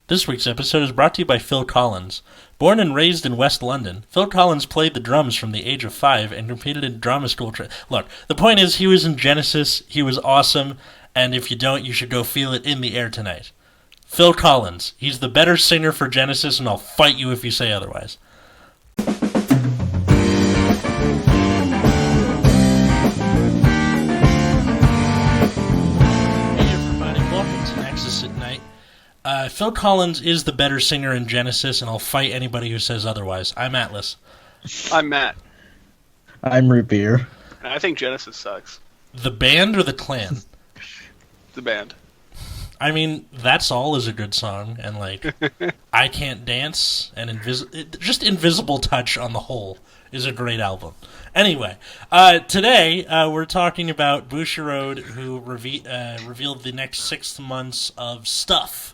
This week's episode is brought to you by Phil Collins. Born and raised in West London, Phil Collins played the drums from the age of 5 and competed in drama school. Look, the point is he was in Genesis, he was awesome, and if you don't, you should go feel it in the air tonight. Phil Collins, he's the better singer for Genesis, and I'll fight you if you say otherwise. Hey everybody, welcome to Nexus at Night. Phil Collins is the better singer in Genesis, and I'll fight anybody who says otherwise. I'm Atlas. I'm Matt. I'm Root Beer. And I think Genesis sucks. The band or the clan? The band. I mean, That's All is a good song, and, I Can't Dance, and just Invisible Touch on the whole is a great album. Anyway, today we're talking about Bushiroad, who revealed the next 6 months of stuff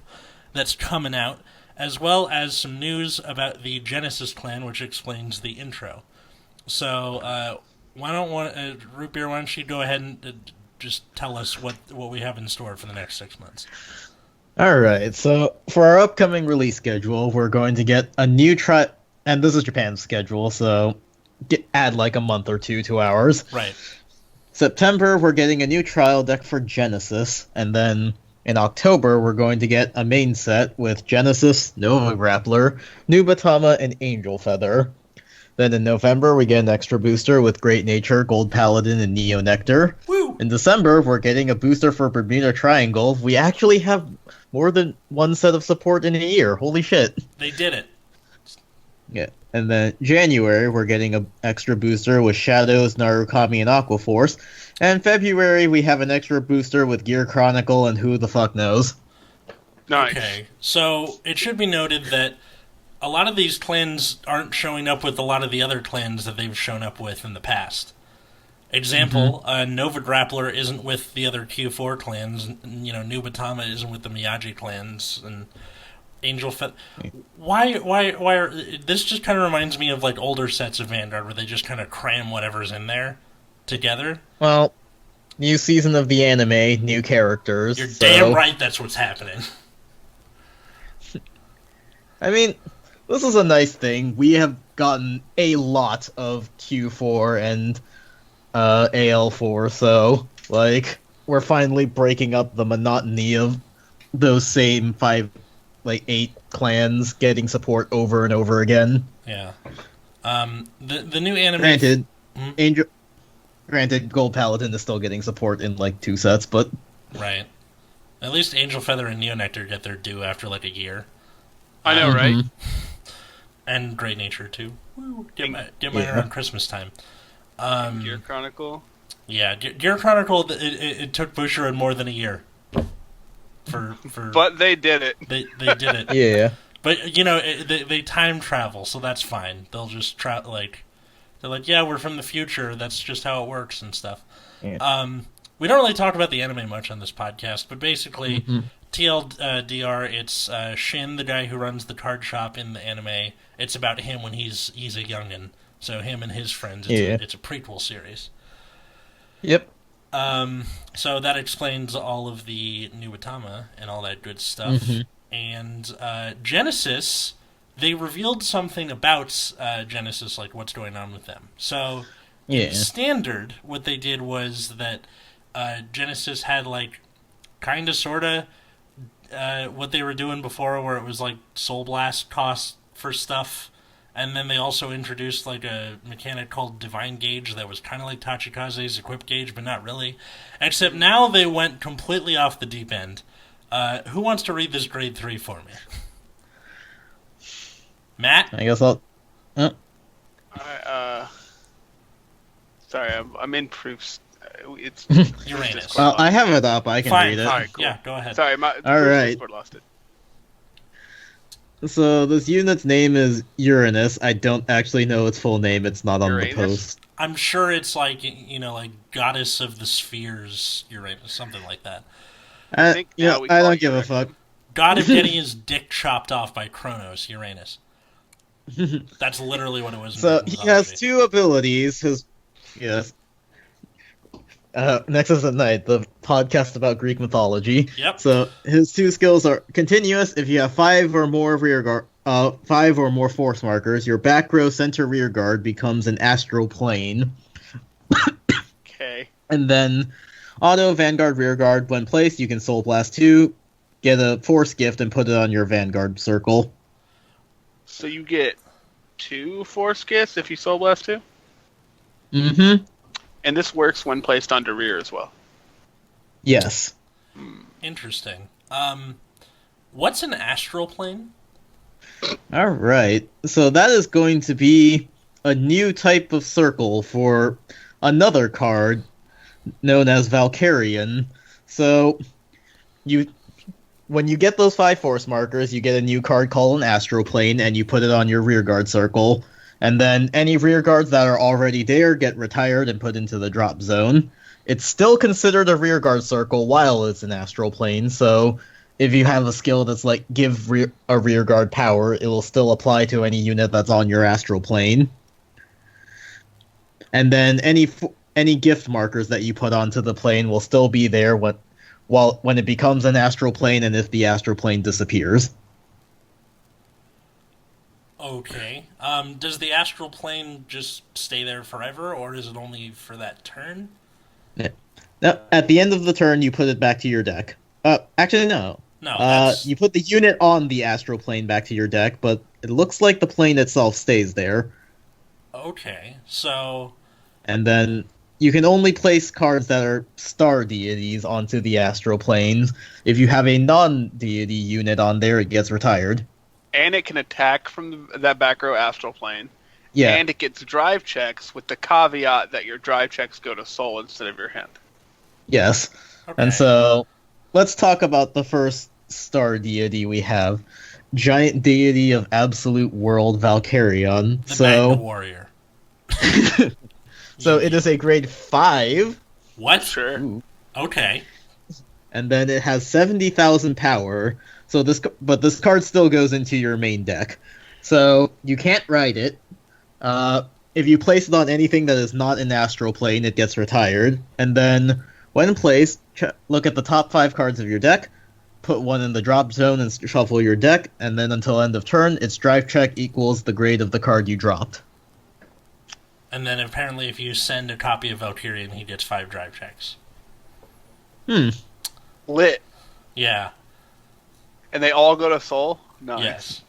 that's coming out, as well as some news about the Genesis clan, which explains the intro. So, Root Beer, why don't you go ahead and just tell us what we have in store for the next 6 months. Alright, so for our upcoming release schedule, we're going to get a new and this is Japan's schedule, so add like a month or two to ours. Right. September, we're getting a new trial deck for Genesis, and then in October, we're going to get a main set with Genesis, Nova Grappler, Nubatama, and Angel Feather. Then in November, we get an extra booster with Great Nature, Gold Paladin, and Neo Nectar. Woo! In December, we're getting a booster for Bermuda Triangle. We actually have more than one set of support in a year. Holy shit. They did it. Yeah. And then January, we're getting an extra booster with Shadows, Narukami, and Aquaforce. And February, we have an extra booster with Gear Chronicle and who the fuck knows. Nice. Okay, so it should be noted that a lot of these clans aren't showing up with a lot of the other clans that they've shown up with in the past. Example, Nova Grappler isn't with the other Q4 clans, Nubatama isn't with the Miyagi clans, and Angel Feather. Why are... This just kind of reminds me of, older sets of Vanguard, where they just kind of cram whatever's in there together. Well, new season of the anime, new characters. You're damn right that's what's happening. I mean, this is a nice thing. We have gotten a lot of Q4 and AL4, so, we're finally breaking up the monotony of those same 8 clans getting support over and over again. Yeah. The new anime... Granted, Gold Paladin is still getting support in 2 sets, but... Right. At least Angel Feather and Neo Nectar get their due after a year. I know, right? And Great Nature, too. Woo. Get mine around Christmas time. Gear Chronicle? Yeah, Gear Chronicle, it took Bushiroad more than a year. But they did it. They did it. Yeah. But, they time travel, so that's fine. They'll just they're like, yeah, we're from the future, that's just how it works and stuff. Yeah. We don't really talk about the anime much on this podcast, but basically, TLDR, it's Shin, the guy who runs the card shop in the anime. It's about him when he's a youngin'. So him and his friends, it's a prequel series. Yep. So that explains all of the Nubatama and all that good stuff. And Genesis, they revealed something about Genesis, what's going on with them. So, in standard, what they did was that Genesis had, kind of, sort of, what they were doing before, where it was, Soul Blast cost for stuff. And then they also introduced, a mechanic called Divine Gauge that was kind of like Tachikaze's Equip Gauge, but not really. Except now they went completely off the deep end. Who wants to read this grade 3 for me? Matt? I guess I'll... Sorry, I'm in proofs. It's Uranus. I have it up. I can read it. All right, cool. Yeah, go ahead. Sorry, Alright. Lost it. So, this unit's name is Uranus. I don't actually know its full name. It's not on Uranus? the post. I'm sure it's Goddess of the Spheres Uranus, something like that. I don't give a fuck. God of getting his dick chopped off by Kronos, Uranus. That's literally what it was. So, he has 2 abilities. Nexus at Night, the podcast about Greek mythology. Yep. So his two skills are continuous. If you have five or more force markers, your back row center rear guard becomes an astral plane. Okay. And then auto Vanguard rear guard. When placed, you can Soul Blast 2, get a force gift, and put it on your Vanguard circle. So you get 2 force gifts if you Soul Blast 2? Mm-hmm. And this works when placed under rear as well. Yes. Interesting. What's an astral plane? All right. So that is going to be a new type of circle for another card known as Valkyrian. So when you get those 5 force markers, you get a new card called an astral plane, and you put it on your rearguard circle. And then any rearguards that are already there get retired and put into the drop zone. It's still considered a rearguard circle while it's an astral plane, so if you have a skill that's like give a rearguard power, it will still apply to any unit that's on your astral plane. And then any gift markers that you put onto the plane will still be there when it becomes an astral plane and if the astral plane disappears. Okay. Does the astral plane just stay there forever, or is it only for that turn? Yeah. Now, at the end of the turn, you put it back to your deck. Actually, no. No, You put the unit on the astral plane back to your deck, but it looks like the plane itself stays there. Okay, so... And then you can only place cards that are star deities onto the astral planes. If you have a non-deity unit on there, it gets retired. And it can attack from that back row astral plane. Yeah. And it gets drive checks with the caveat that your drive checks go to soul instead of your hand. Yes. Okay. And so, let's talk about the first star deity we have. Giant deity of absolute world, Valkyrion. The Magna Warrior. So it is a grade 5. What? Sure. Ooh. Okay. And then it has 70,000 power. So but this card still goes into your main deck. So you can't ride it. If you place it on anything that is not an astral plane, it gets retired. And then, when placed, look at the top 5 cards of your deck, put one in the drop zone and shuffle your deck, and then until end of turn, its drive check equals the grade of the card you dropped. And then apparently if you send a copy of Valkyrian, he gets 5 drive checks. Lit. Yeah. And they all go to soul? Nice. Yes.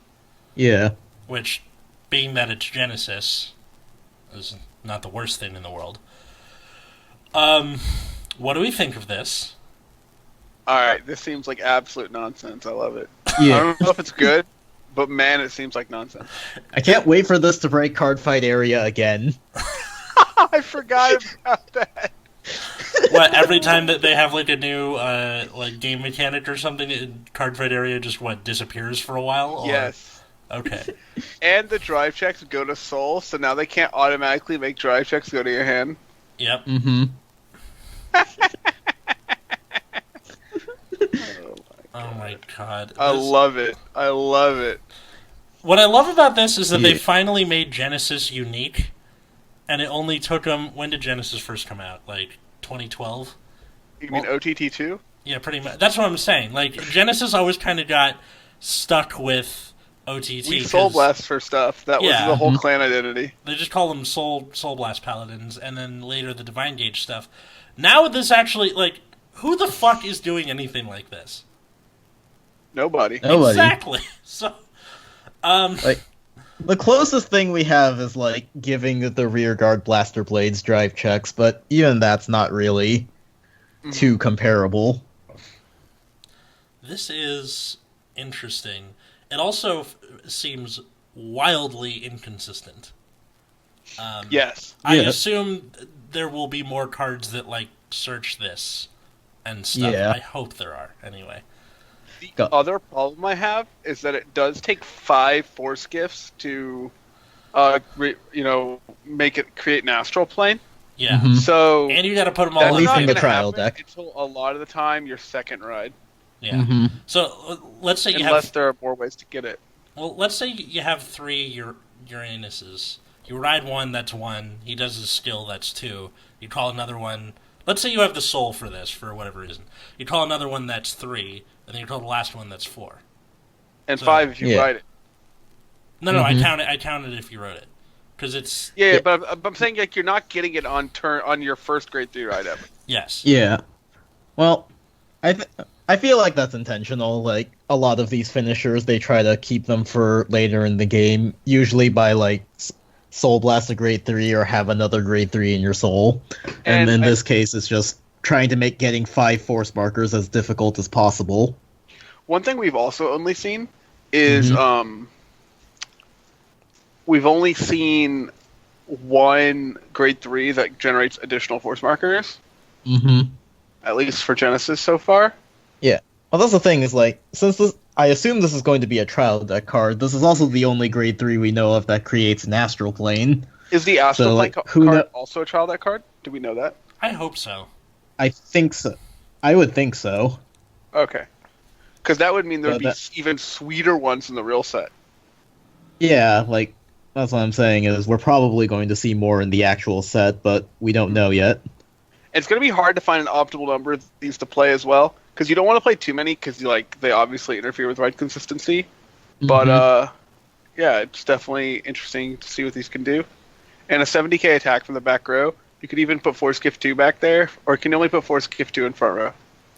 Yeah. Which, being that it's Genesis, is not the worst thing in the world. What do we think of this? Alright, this seems like absolute nonsense. I love it. Yeah. I don't know if it's good, but man, it seems like nonsense. I can't wait for this to break card fight area again. I forgot about that. What, every time that they have like a new like game mechanic or something, card fight area just disappears for a while? Or... Yes. Okay. And the drive checks go to soul, so now they can't automatically make drive checks go to your hand. Yep. Mm-hmm. Oh my god. I love it. I love it. What I love about this is that they Yeah. finally made Genesis unique, and it only took them... When did Genesis first come out? Like, 2012? You mean OTT2? Yeah, pretty much. That's what I'm saying. Like, Genesis always kind of got stuck with OTT. We soul blast for stuff. That was Yeah. the whole clan identity. They just call them Soul Blast Paladins, and then later the Divine Gauge stuff. Now this actually, like, who the fuck is doing anything like this? Nobody. Nobody. Exactly. So, Like, the closest thing we have is, like, giving the rear guard blaster blades drive checks, but even that's not really too comparable. this is interesting. It also seems wildly inconsistent. Yes. I Yeah. assume there will be more cards that, like, search this and stuff. Yeah. I hope there are, anyway. The Go. other problem I have is that it does take 5 force gifts to, make it create an astral plane. Yeah. Mhm. So And you gotta put them all that's At least not in the gonna trial happen deck. until a lot of the time your second ride, Yeah. Mhm. So, let's say you unless have... there are more ways to get it. Well, let's say you have 3 Uranuses. You ride one, that's 1. He does his skill, that's 2. You call another one, let's say you have the soul for this for whatever reason. You call another one that's 3, and then you call the last one that's 4. And So, 5 if you Yeah. ride it. No, I count it. I counted if you wrote it, because it's Yeah, but I'm saying like you're not getting it on your first grade 3 ride ever. yes. Yeah. Well, I feel like that's intentional. Like a lot of these finishers, they try to keep them for later in the game, usually by like Soul Blast a grade 3 or have another grade 3 in your soul. And in this case, it's just trying to make getting 5 force markers as difficult as possible. One thing we've also only seen is we've only seen one grade 3 that generates additional force markers. Mm-hmm. At least for Genesis so far. Yeah. Well, that's the thing, is like, since this, I assume this is going to be a trial deck card, this is also the only grade 3 we know of that creates an astral plane. Is the astral So, plane like, who card kno- also a trial deck card? Do we know that? I hope so. I think so. I would think so. Okay. Because that would mean there would But be even sweeter ones in the real set. Yeah, like, that's what I'm saying, is we're probably going to see more in the actual set, but we don't know yet. It's going to be hard to find an optimal number of these to play as well, because you don't want to play too many, because they obviously interfere with ride consistency. But yeah, it's definitely interesting to see what these can do. And a 70k attack from the back row. You could even put Force Gift 2 back there, or can you only put Force Gift 2 in front row?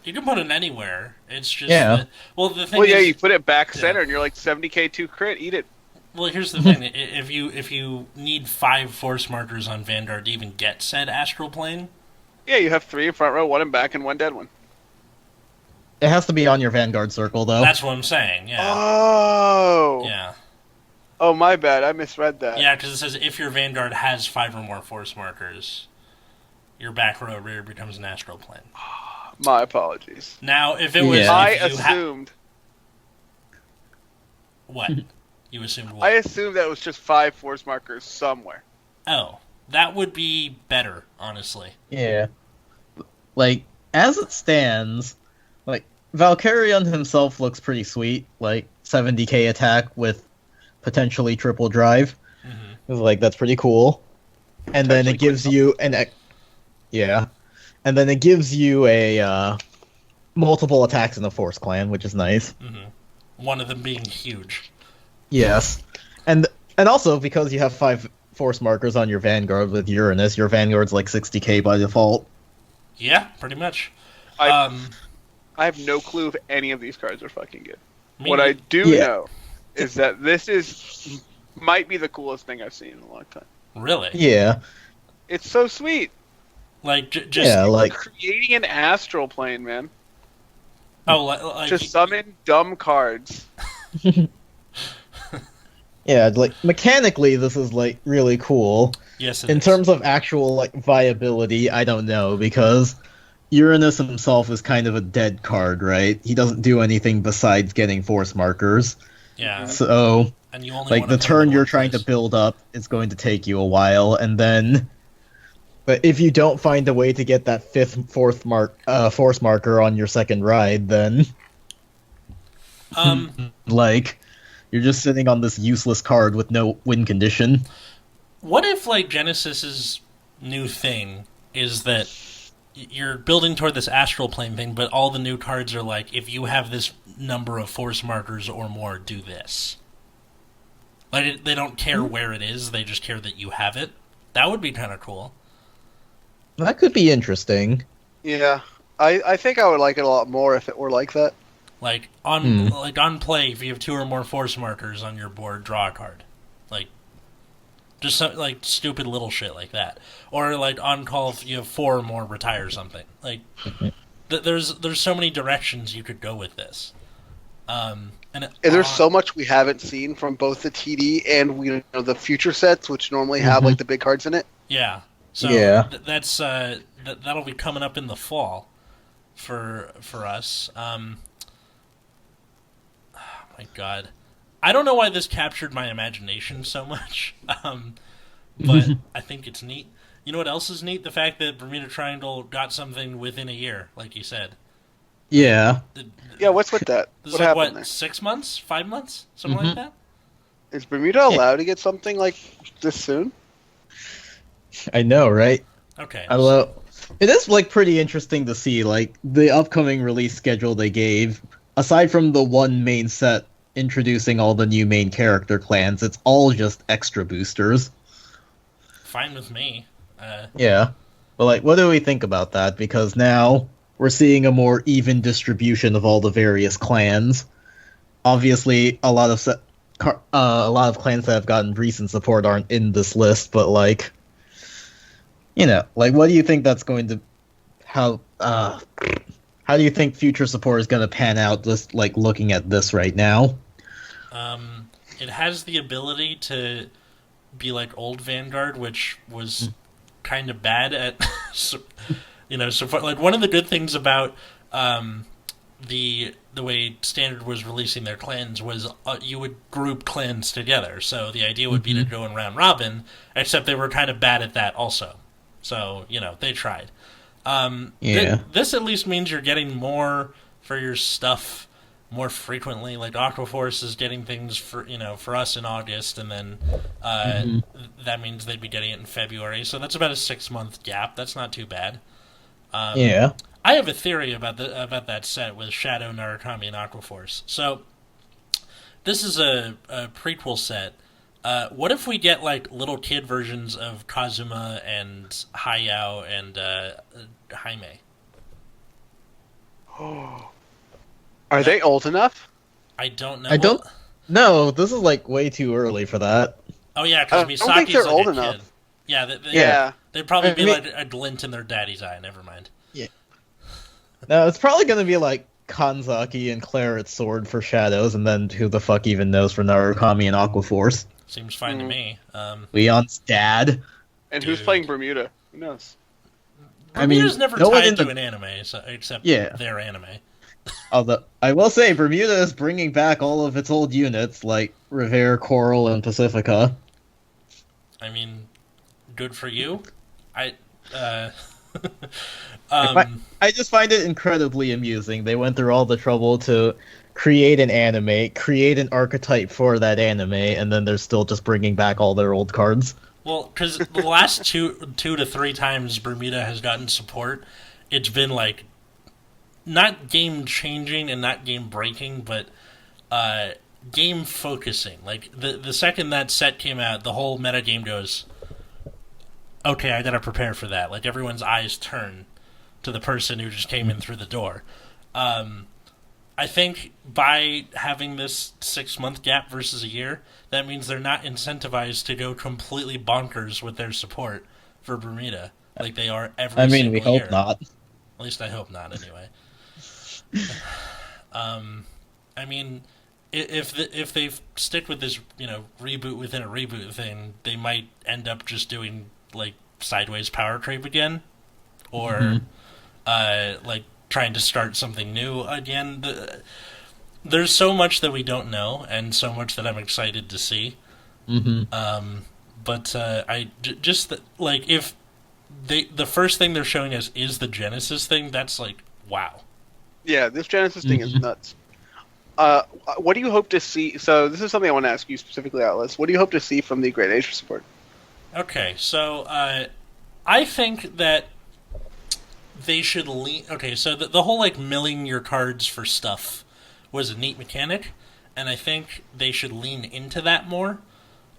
You can put it anywhere. It's just Yeah. the thing Well, yeah, is, you put it back center, and you're like 70k 2 crit, eat it. well, here's the thing: if you need 5 force markers on Vanguard to even get said astral plane, Yeah, you have 3 in front row, 1 in back, and 1 dead one. It has to be on your Vanguard circle, though. that's what I'm saying. Yeah, Oh! yeah, Oh, my bad, I misread that. yeah. Because it says if your Vanguard has 5 or more force markers, your back row rear becomes an astral plane. My apologies. Now, if it was, Yeah. I if you assumed... what you assumed what? I assumed that it was just 5 force markers somewhere. Oh, that would be better, honestly. Yeah. Like, as it stands, like, Valkyrion himself looks pretty sweet. Like, 70k attack with potentially triple drive. Mm-hmm. Like, that's pretty cool. And then it gives Potentially you yeah. And then it gives you a, multiple attacks in the Force Clan, which is nice. Mm-hmm. One of them being huge. Yes. And also, because you have 5 force markers on your Vanguard with Uranus, your Vanguard's like 60k by default. Yeah, pretty much. I have no clue if any of these cards are fucking good. Me What I neither. do know is that this might be the coolest thing I've seen in a long time. Really? Yeah. It's so sweet. Like just Yeah, like, Creating an astral plane, man. like Just summon dumb cards. yeah, like, mechanically, this is, like, really cool. yes, it In is. terms of actual, like, viability, I don't know, because Uranus himself is kind of a dead card, right? He doesn't do anything besides getting force markers. Yeah, So, and you only like, wanna the play turn one you're trying to place. build up is going to take you a while, and then... But if you don't find a way to get that force marker on your second ride, then, like, you're just sitting on this useless card with no win condition. What if like Genesis's new thing is that you're building toward this astral plane thing, but all the new cards are like, if you have this number of force markers or more, do this. Like they don't care where it is; they just care that you have it. That would be kind of cool. That could be interesting. Yeah. I think I would like it a lot more if it were like that. Like on play, if you have 2 or more force markers on your board, draw a card. Like just some, like stupid little shit like that. Or like on call, if you have 4 or more, retire something. Like there's so many directions you could go with this. And there's so much we haven't seen from both the TD and the future sets, which normally have like the big cards in it. yeah. So Yeah. That's that'll be coming up in the fall for us. Oh my god, I don't know why this captured my imagination so much, but I think it's neat. You know what else is neat? The fact that Bermuda Triangle got something within a year, like you said. Yeah. Yeah, what's with that? This What is like, happened what, there? 6 months? 5 months? Something like that? Is Bermuda allowed to get something like this soon? I know, right? Okay. Although, It is like pretty interesting to see like the upcoming release schedule they gave. Aside from the one main set introducing all the new main character clans, it's all just extra boosters. Fine with me. Yeah. But like what do we think about that? Because now we're seeing a more even distribution of all the various clans. Obviously, a lot of clans that have gotten recent support aren't in this list, but like like what do you think that's going to how do you think future support is going to pan out just like looking at this right now? It has the ability to be like old Vanguard, which was kind of bad at, support. Like one of the good things about the way Standard was releasing their clans was you would group clans together. So the idea would be to go in round robin, except they were kind of bad at that also. So they tried. This at least means you're getting more for your stuff more frequently. Like Aquaforce is getting things for us in August, and then that means they'd be getting it in February. So that's about a 6-month gap. That's not too bad. I have a theory about that set with Shadow, Narukami, and Aquaforce. So this is a prequel set. What if we get like little kid versions of Kazuma and Hayao and Jaime? Are they old enough? I don't know. I don't know. This is like way too early for that. Oh yeah, because I don't think they're Misaki's like old a enough. kid. Yeah, Yeah. they'd probably be like a glint in their daddy's eye. Never mind. Yeah. No, it's probably going to be like Kanzaki and Claret's Sword for Shadows, and then who the fuck even knows for Narukami and Aquaforce. Seems fine to me. Leon's dad. And who's playing Bermuda? Who knows? Bermuda's never tied to an anime, except their anime. Although I will say, Bermuda is bringing back all of its old units, like Revere, Coral, and Pacifica. I mean, good for you. I just find it incredibly amusing. They went through all the trouble to create an anime, create an archetype for that anime, and then they're still just bringing back all their old cards. Well, because the last two to three times Bermuda has gotten support, it's been like not game changing and not game breaking, but game focusing. Like the second that set came out, the whole meta game goes, okay, I gotta prepare for that. Like everyone's eyes turn to the person who just came in through the door. I think by having this 6-month gap versus a year, that means they're not incentivized to go completely bonkers with their support for Bermuda, like they are every single year. I mean, we hope not. At least I hope not, anyway. I mean, if they stick with this, reboot within a reboot thing, they might end up just doing like sideways power creep again, or like trying to start something new again. There's so much that we don't know, and so much that I'm excited to see. But if the first thing they're showing us is the Genesis thing, that's like wow. Yeah, this Genesis thing is nuts. What do you hope to see? So this is something I want to ask you specifically, Atlas. What do you hope to see from the Great Asia support? Okay, so I think that they should lean. Okay, so the whole like milling your cards for stuff was a neat mechanic, and I think they should lean into that more.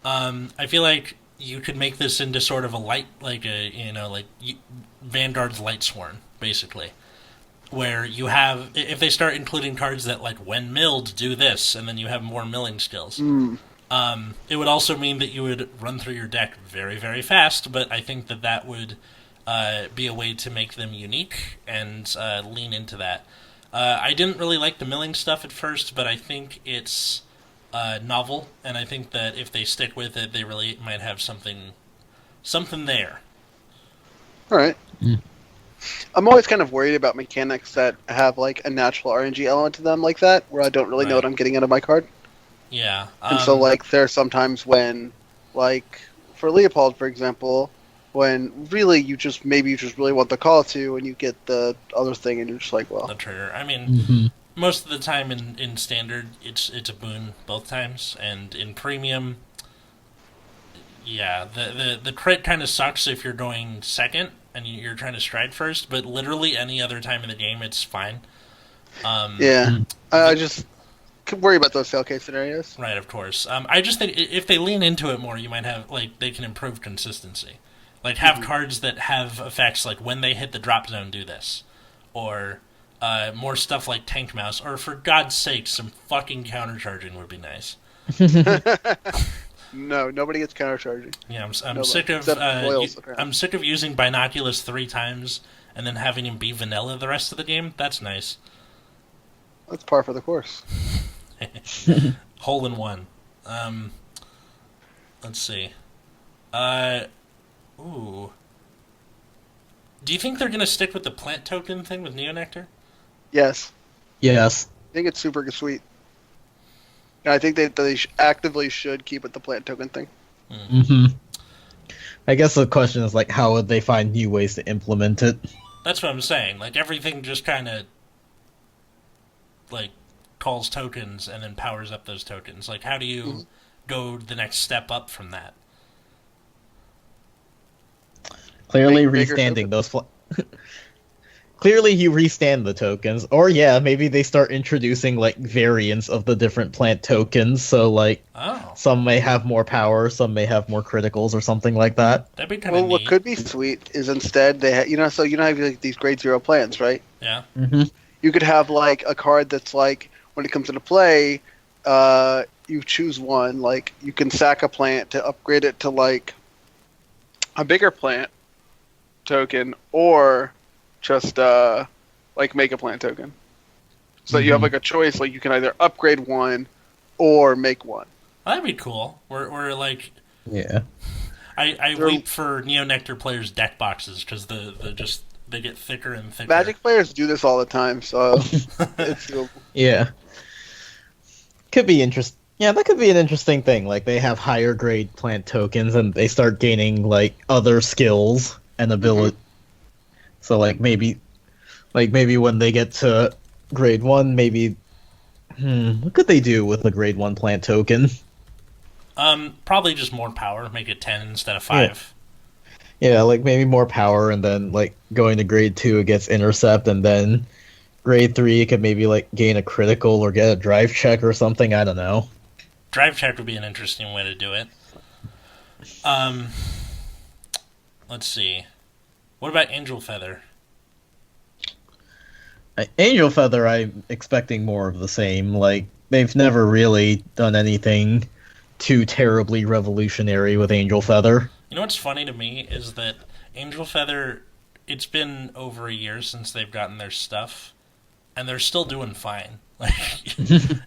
I feel like you could make this into sort of a light, Vanguard's Lightsworn, basically, where you have, if they start including cards that like when milled do this, and then you have more milling skills. It would also mean that you would run through your deck very, very fast, but I think that would be a way to make them unique and lean into that. I didn't really like the milling stuff at first, but I think it's novel, and I think that if they stick with it, they really might have something there. All right. I'm always kind of worried about mechanics that have like a natural RNG element to them like that, where I don't really know what I'm getting out of my card. Yeah. And so like there are sometimes when, like for Leopold, for example, when really you just really want the call to, and you get the other thing, and you're just like, well, the trigger. I mean, most of the time in standard, it's a boon both times, and in premium, yeah, the crit kind of sucks if you're going second, and you're trying to stride first, but literally any other time in the game, it's fine. Yeah, I just could worry about those fail case scenarios. Right, of course. I just think if they lean into it more, you might have they can improve consistency. Like have cards that have effects like when they hit the drop zone, do this, or more stuff like Tank Mouse, or for God's sake, some fucking countercharging would be nice. No, nobody gets countercharging. Yeah, I'm Nobody. sick of Except Boyles, apparently. I'm sick of using Binoculus 3 times and then having him be vanilla the rest of the game. That's nice. That's par for the course. Hole in one. Let's see. Ooh. Do you think they're gonna stick with the plant token thing with Neonectar? Yes. Yes. I think it's super sweet. And I think they actively should keep with the plant token thing. Mm-hmm. I guess the question is, like, how would they find new ways to implement it? That's what I'm saying. Like, everything just kind of, like, calls tokens and then powers up those tokens. Like, how do you go the next step up from that? Clearly restanding those... Clearly you restand the tokens. Or, yeah, maybe they start introducing, like, variants of the different plant tokens. So, like, some may have more power, some may have more criticals or something like that. That'd be kind of neat. What could be sweet is instead they so have like these grade 0 plants, right? Yeah. Mm-hmm. You could have, like, a card that's, like, when it comes into play, you choose one. Like, you can sack a plant to upgrade it to, like, a bigger plant token, or just like make a plant token. So you have like a choice, like you can either upgrade one or make one. That'd be cool. We're like, yeah. They're wait for Neonectar players' deck boxes because they get thicker and thicker. Magic players do this all the time, so it's doable. Yeah. Could be interesting. Yeah, that could be an interesting thing. Like they have higher grade plant tokens and they start gaining like other skills and ability. So maybe when they get to grade 1, maybe what could they do with the grade 1 plant token? Probably just more power, make it 10 instead of 5. Yeah, like maybe more power, and then like going to grade 2 it gets intercept, and then grade 3 it could maybe like gain a critical or get a drive check or something, I don't know. Drive check would be an interesting way to do it. Let's see. What about Angel Feather? Angel Feather, I'm expecting more of the same. Like, they've never really done anything too terribly revolutionary with Angel Feather. You know what's funny to me is that Angel Feather, it's been over a year since they've gotten their stuff, and they're still doing fine. Like,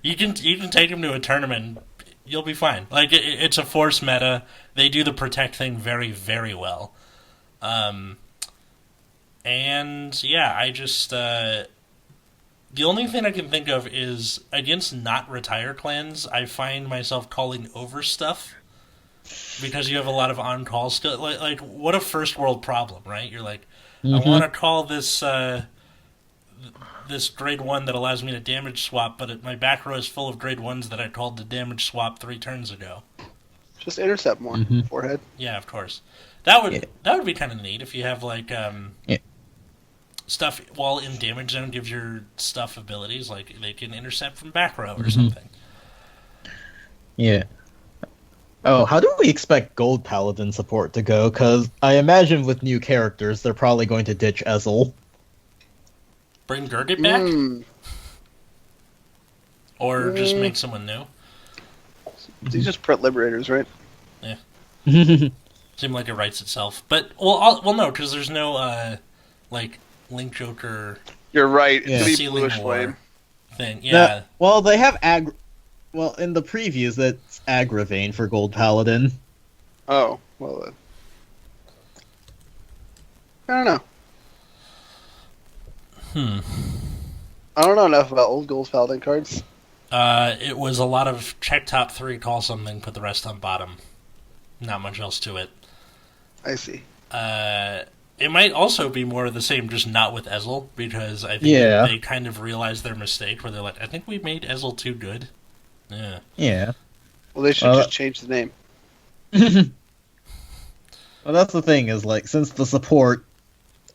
you can take them to a tournament, you'll be fine. Like, it's a force meta. They do the protect thing very, very well. And yeah, I just the only thing I can think of is against not retire clans, I find myself calling over stuff because you have a lot of on-call skill. Like what a first world problem, right? You're like, I want to call this this grade 1 that allows me to damage swap, but my back row is full of grade 1s that I called to damage swap 3 turns ago. Just intercept more forehead. Yeah, of course. That would be kind of neat if you have like stuff while in damage zone gives your stuff abilities, like they can intercept from back row or something. Yeah. Oh, how do we expect Gold Paladin support to go? Because I imagine with new characters, they're probably going to ditch Ezel. Bring Gurgit back? Or just make someone new? These just print liberators, right? Yeah. Seemed like it writes itself. But, well no, because there's no, like, Link Joker... You're right. Yeah. It's the bluish flame thing. Yeah. Well, they have Well, in the previews, that's Agravane for Gold Paladin. Oh, well then. I don't know. I don't know enough about old Gold Paladin cards. It was a lot of check top 3, call something, put the rest on bottom. Not much else to it. I see. It might also be more of the same, just not with Ezel, because I think they kind of realized their mistake, where they're like, I think we made Ezel too good. Yeah. Yeah. Well, they should just change the name. Well, that's the thing, is, like, since the support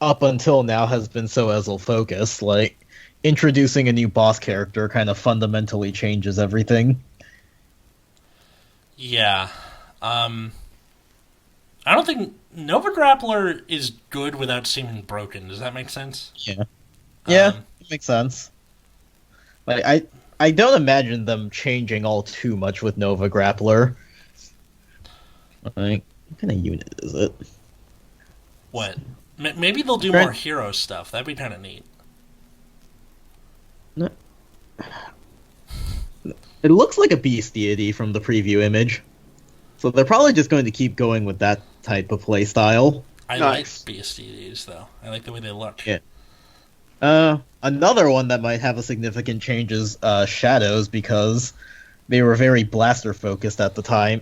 up until now has been so Ezel focused. Like, introducing a new boss character kind of fundamentally changes everything. Yeah. I don't think Nova Grappler is good without seeming broken. Does that make sense? Yeah. Yeah, Um, it makes sense. Like, I don't imagine them changing all too much with Nova Grappler. Like, what kind of unit is it? what? Maybe they'll do more hero stuff. That'd be kind of neat. No. It looks like a beast deity from the preview image. So they're probably just going to keep going with that type of play style. I Nice. like BSDs though. I like the way they look. Yeah. Another one that might have a significant change is Shadows, because they were very blaster focused at the time,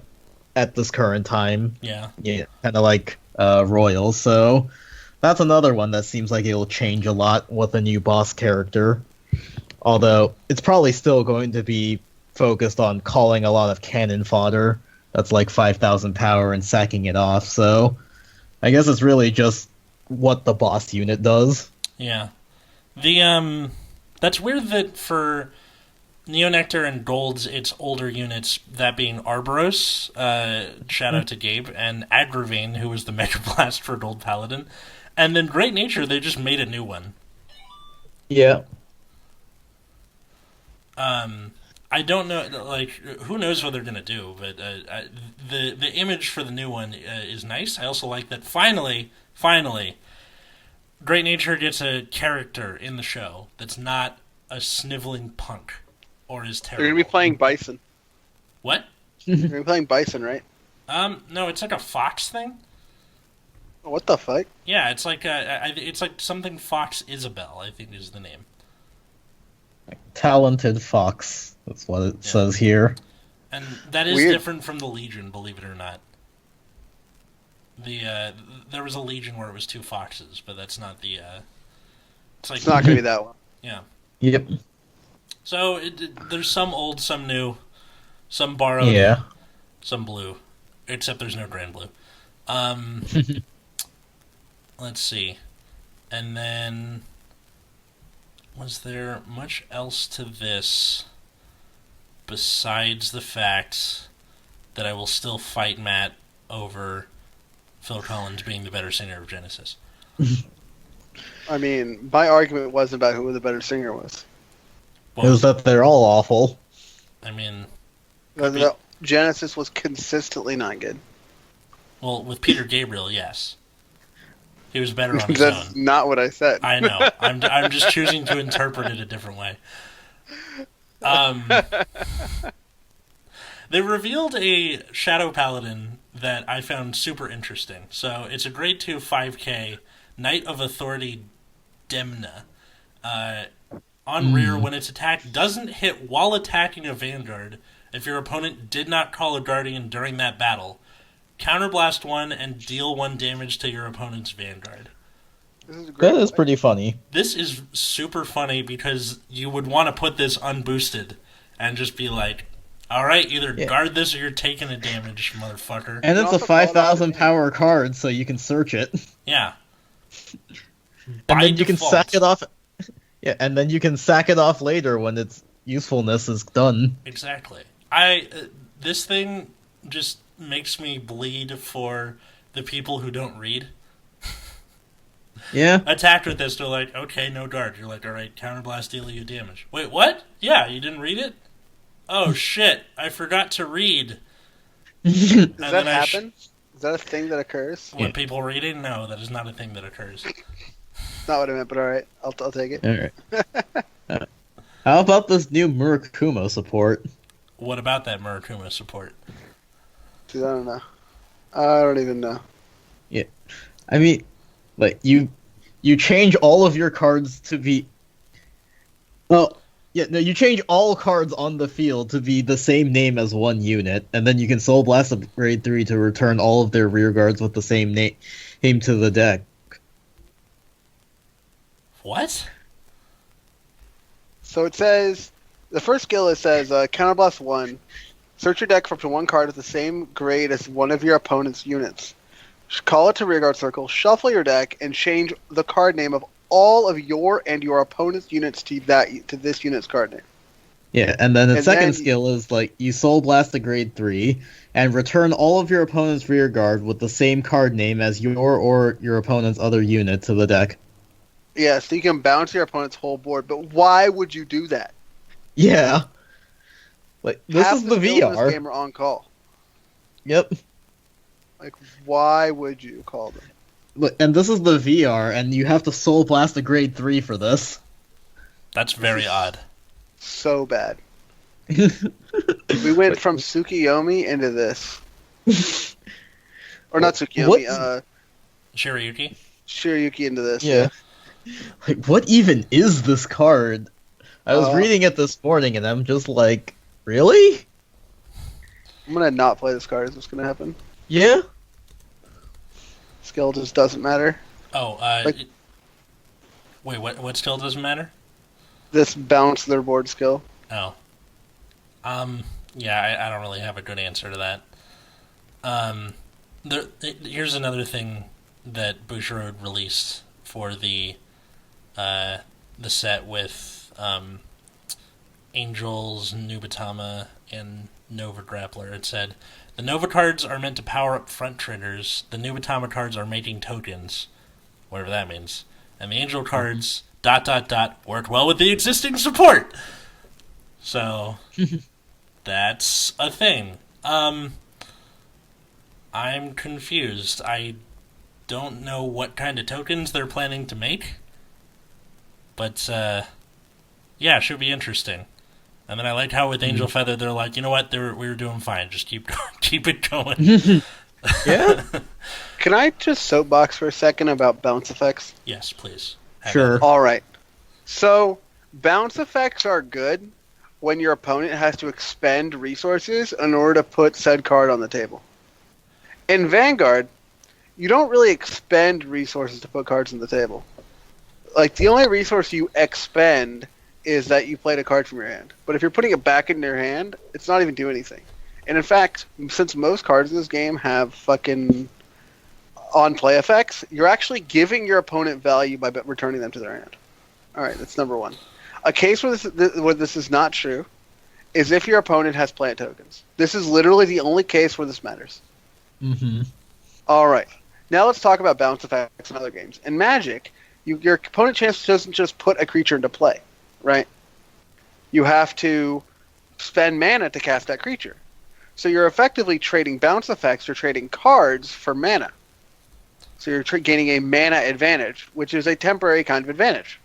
at this current time. Yeah. Yeah, kind of like Royals. So that's another one that seems like it'll change a lot with a new boss character. Although it's probably still going to be focused on calling a lot of cannon fodder. That's like 5,000 power and sacking it off. So I guess it's really just what the boss unit does. Yeah. That's weird that for Neonectar and Golds, it's older units, that being Arboros, shout out to Gabe, and Agravane, who was the Mega Blast for Gold Paladin. And then Great Nature, they just made a new one. Yeah. I don't know, like, who knows what they're gonna do, but the image for the new one is nice. I also like that finally, Great Nature gets a character in the show that's not a sniveling punk or is terrible. They're gonna be playing Bison. What? They're gonna be playing Bison, right? No, it's like a Fox thing. What the fuck? Yeah, it's like it's like something Fox Isabel, I think is the name. Talented Fox. That's what it says here. And that is Weird. different from the Legion, believe it or not. There was a Legion where it was two foxes, but that's not the. It's like It's not gonna be that one. yeah. Yep. So there's some old, some new, some borrowed, Yeah. some blue, except there's no Grand Blue. Let's see, and then was there much else to this besides the fact that I will still fight Matt over Phil Collins being the better singer of Genesis? I mean, my argument wasn't about who the better singer was. It was that they're all awful. I mean, The Genesis was consistently not good. well, with Peter Gabriel, yes. He was better on his That's own. not what I said. I know. I'm just choosing to interpret it a different way. They revealed a Shadow Paladin that I found super interesting. So it's a grade 2 5k Knight of Authority Demna. On rear, when its attack doesn't hit while attacking a Vanguard, if your opponent did not call a Guardian during that battle, counterblast 1 and deal 1 damage to your opponent's Vanguard. This is a great That is play. pretty funny. This is super funny because you would want to put this unboosted and just be like, alright, either guard this or you're taking a damage, motherfucker. And it's a also call it 5,000 out power card, so you can search it. Yeah. And By then you can default. sack it off. Yeah, and then you can sack it off later when its usefulness is done. Exactly. This thing just makes me bleed for the people who don't read. Yeah. Attacked with this, they're like, okay, no guard. You're like, alright, counterblast, deal you damage. Wait, what? Yeah, you didn't read it? Oh shit, I forgot to read. Does And that then happen? Is that a thing that occurs? When people reading? No, that is not a thing that occurs. Not what I meant, but alright. I'll take it. Alright. How about this new Murakumo support? What about that Murakuma support? Dude, I don't know. I don't even know. Yeah. I mean, like, you change all of your cards to be... Well, yeah, no, you change all cards on the field to be the same name as one unit, and then you can Soul Blast a grade 3 to return all of their rear guards with the same name to the deck. What? So it says, the first skill it says, Counterblast 1. Search your deck for up to one card with the same grade as one of your opponent's units. Call it to rearguard circle, shuffle your deck, and change the card name of all of your and your opponent's units to this unit's card name. Yeah, and then its And second then skill is like you Soul Blast a grade 3 and return all of your opponent's rear guard with the same card name as your or your opponent's other unit to the deck. yeah, so you can bounce your opponent's whole board. But why would you do that? Yeah. Like this Half is the skills in this VR. game are on call. Yep. Like, why would you call them? Look, and this is the VR, and you have to Soul Blast a grade 3 for this. That's very odd. So bad. We went from Tsukiyomi into this. Or not Tsukiyomi, Shiryuki? Shiryuki into this. Yeah. Like, what even is this card? I was reading it this morning, and I'm just like, really? I'm gonna not play this card. Is what's gonna happen? Yeah? Skill just doesn't matter. Oh, wait, what skill doesn't matter? This bounce their board skill. Oh. Yeah, I don't really have a good answer to that. Here's another thing that Bushiroad released for the set with Angels, Nubatama, and Nova Grappler. It said, the Nova cards are meant to power up front triggers, the Nubatama cards are making tokens, whatever that means, and the Angel cards, ... work well with the existing support! So, that's a thing. I'm confused. I don't know what kind of tokens they're planning to make, but, yeah, it should be interesting. And then I like how with Angel Feather, they're like, you know what, we were doing fine. Just keep it going. Yeah? Can I just soapbox for a second about bounce effects? Yes, please. Sure. All right. So, bounce effects are good when your opponent has to expend resources in order to put said card on the table. In Vanguard, you don't really expend resources to put cards on the table. Like, the only resource you expend is that you played a card from your hand. But if you're putting it back in your hand, it's not even doing anything. And in fact, since most cards in this game have fucking on-play effects, you're actually giving your opponent value by returning them to their hand. Alright, that's number one. A case where this is not true is if your opponent has plant tokens. This is literally the only case where this matters. Mm-hmm. Alright, now let's talk about bounce effects in other games. In Magic, your opponent doesn't just put a creature into play, right? You have to spend mana to cast that creature. So you're effectively trading bounce effects, you're trading cards for mana. So you're gaining a mana advantage, which is a temporary kind of advantage.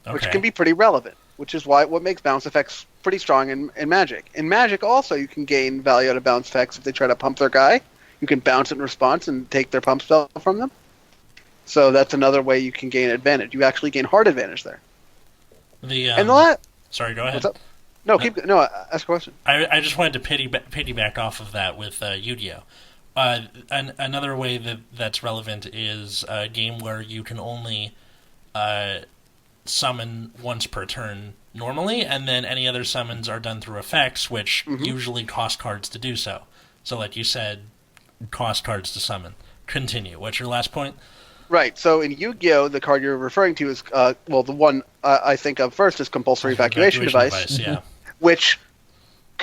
Okay. Which can be pretty relevant, which is what makes bounce effects pretty strong in Magic. In Magic also, you can gain value out of bounce effects if they try to pump their guy. You can bounce it in response and take their pump spell from them. So that's another way you can gain advantage. You actually gain hard advantage there. Sorry, go ahead. What's up? No, ask a question. I just wanted to piggyback off of that with Yu-Gi-Oh! Another way that's relevant is a game where you can only summon once per turn normally, and then any other summons are done through effects, which usually cost cards to do so. So, like you said, cost cards to summon. Continue. What's your last point? Right. So in Yu-Gi-Oh, the card you're referring to is the one I think of first is Compulsory Evacuation Device, yeah. Which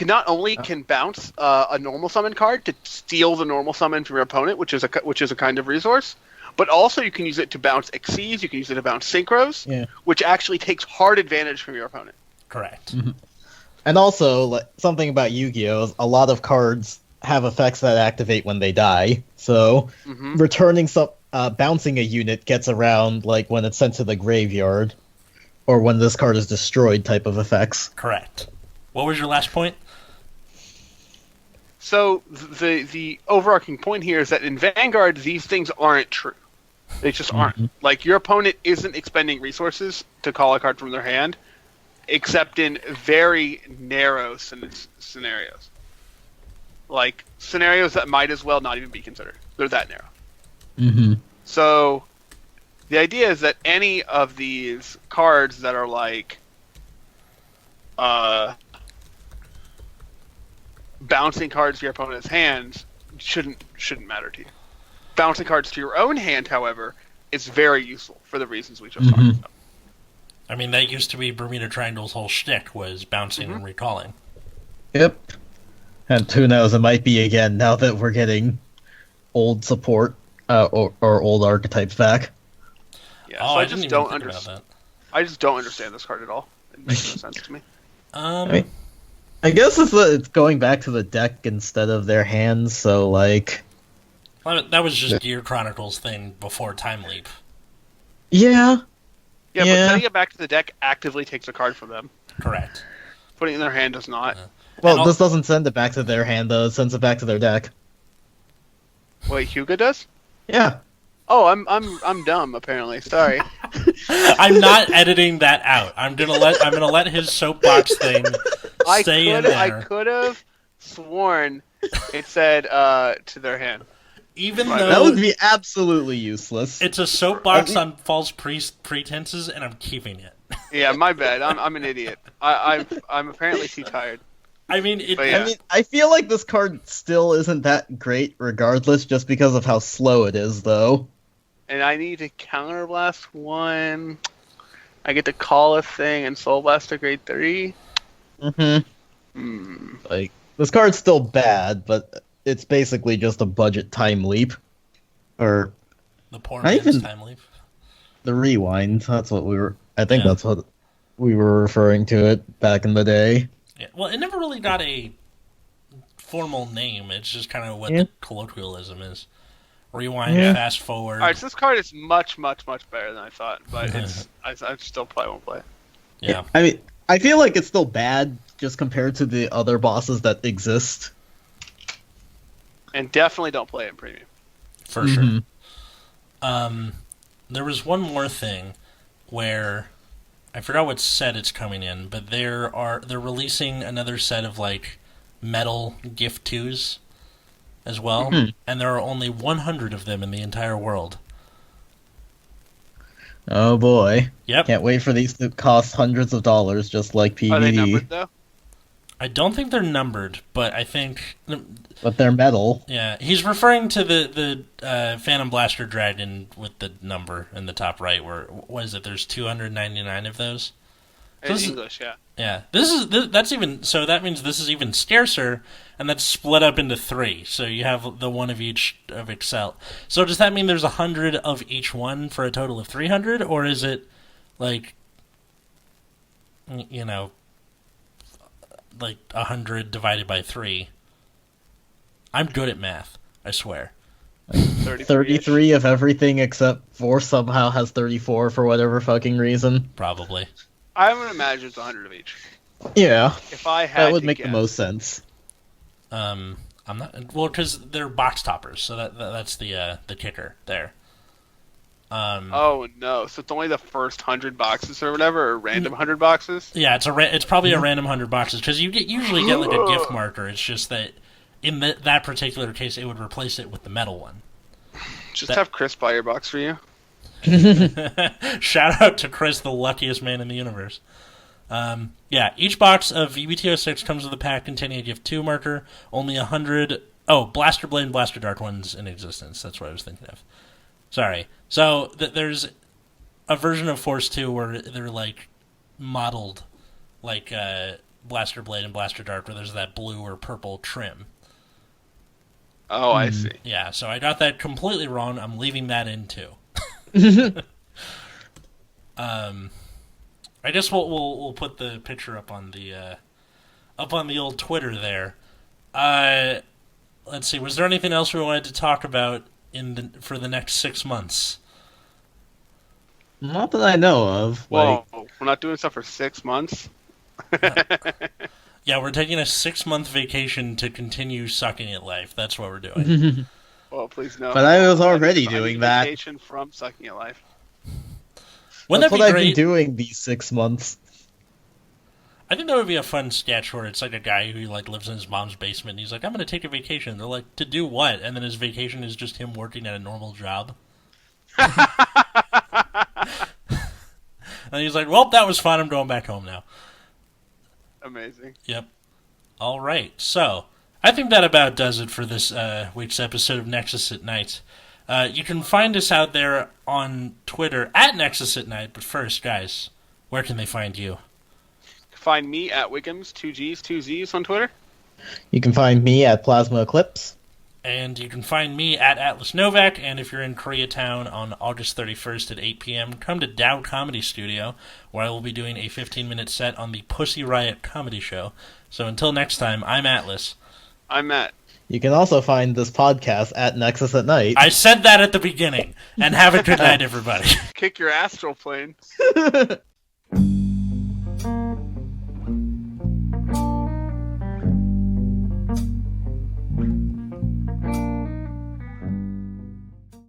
not only can bounce a normal summon card to steal the normal summon from your opponent, which is a kind of resource, but also you can use it to bounce Xyz, you can use it to bounce Synchros, which actually takes hard advantage from your opponent. Correct. Mm-hmm. And also, like, something about Yu-Gi-Oh! Is a lot of cards have effects that activate when they die, so returning bouncing a unit gets around like when it's sent to the graveyard, or when this card is destroyed type of effects. Correct. What was your last point? So the overarching point here is that in Vanguard, these things aren't true. They just aren't. Like, your opponent isn't expending resources to call a card from their hand, except in very narrow scenarios. Like, scenarios that might as well not even be considered. They're that narrow. Mm-hmm. So, the idea is that any of these cards that are like bouncing cards to your opponent's hands shouldn't matter to you. Bouncing cards to your own hand, however, is very useful for the reasons we just talked about. I mean, that used to be Bermuda Triangle's whole shtick, was bouncing and recalling. Yep. And who knows, it might be again now that we're getting old support or old archetypes back. Yeah, so I just don't understand. I just don't understand this card at all. It makes no sense to me. I guess it's going back to the deck instead of their hands, so like... Well, that was just Gear Chronicles thing before Time Leap. Yeah. Yeah, but sending it back to the deck actively takes a card from them. Correct. Putting it in their hand does not. Well, this doesn't send it back to their hand, though. It sends it back to their deck. Wait, Hyuga does? Yeah. Oh, I'm dumb. Apparently, sorry. I'm not editing that out. I'm gonna let his soapbox thing stay in there. I could have sworn it said to their hand. Even though that would be absolutely useless. It's a soapbox on false pretenses, and I'm keeping it. Yeah, my bad. I'm an idiot. I'm apparently too tired. I mean, I feel like this card still isn't that great, regardless, just because of how slow it is, though. And I need to counterblast one. I get to call a thing and soul blast a grade 3. Like, this card's still bad, but it's basically just a budget time leap. Or the poor man's time leap. The rewind. That's what we were... I think that's what we were referring to it back in the day. Yeah. Well, it never really got a formal name. It's just kind of what the colloquialism is. Rewind, fast forward. Alright, so this card is much, much, much better than I thought, but I still probably won't play it. Yeah. I mean, I feel like it's still bad just compared to the other bosses that exist. And definitely don't play it in premium. For sure. There was one more thing where I forgot what set it's coming in, but they're releasing another set of like metal gift twos as well, and there are only 100 of them in the entire world. Oh boy. Yep. Can't wait for these to cost hundreds of dollars, just like PvD. Are they numbered, though? I don't think they're numbered, but I think... But they're metal. Yeah, he's referring to the Phantom Blaster Dragon with the number in the top right, where, what is it, there's 299 of those? In English, yeah. Yeah, that's even... So that means this is even scarcer, and that's split up into 3, so you have the one of each of Excel. So does that mean there's 100 of each one for a total of 300, or is it, like, you know... like 100 divided by 3. I'm good at math, I swear. 33 of everything except 4 somehow has 34 for whatever fucking reason. Probably. I would imagine it's 100 of each. Yeah. If I had that would to make guess. the most sense. I'm not... Well, because they're box toppers, so that's the kicker there. Oh no! So it's only the first 100 boxes or whatever, or random 100 boxes. Yeah, it's probably a random 100 boxes because you usually get like a gift marker. It's just that in that particular case, it would replace it with the metal one. Just have Chris buy your box for you. Shout out to Chris, the luckiest man in the universe. Yeah, each box of VBTO6 comes with a pack containing a gift 2 marker. Only 100. Oh, Blaster Blade and Blaster Dart ones in existence. That's what I was thinking of. Sorry. So there's a version of Force 2 where they're like modeled like Blaster Blade and Blaster Dart, where there's that blue or purple trim. Oh, I see. Yeah, so I got that completely wrong. I'm leaving that in too. I guess we'll put the picture up on the old Twitter there. Let's see. Was there anything else we wanted to talk about for the next 6 months? Not that I know of. Whoa, we're not doing stuff for 6 months? Yeah, we're taking a 6-month vacation to continue sucking at life. That's what we're doing. Well, please no. But I was already doing that. Vacation from sucking at life. Wouldn't That's that be what great? I've been doing these 6 months. I think that would be a fun sketch where it's like a guy who like lives in his mom's basement and he's like, I'm going to take a vacation. They're like, to do what? And then his vacation is just him working at a normal job. And he's like, well, that was fun. I'm going back home now. Amazing. Yep. All right. So, I think that about does it for this week's episode of Nexus at Night. You can find us out there on Twitter at Nexus at Night, but first, guys, where can they find you? Find me at Wiggums, 2Gs, 2Zs on Twitter. You can find me at Plasma Eclipse. And you can find me at Atlas Novak, and if you're in Koreatown on August 31st at 8 p.m., come to Dow Comedy Studio, where I will be doing a 15-minute set on the Pussy Riot Comedy Show. So until next time, I'm Atlas. I'm Matt. You can also find this podcast at Nexus at Night. I said that at the beginning, and have a good night, everybody. Kick your astral plane.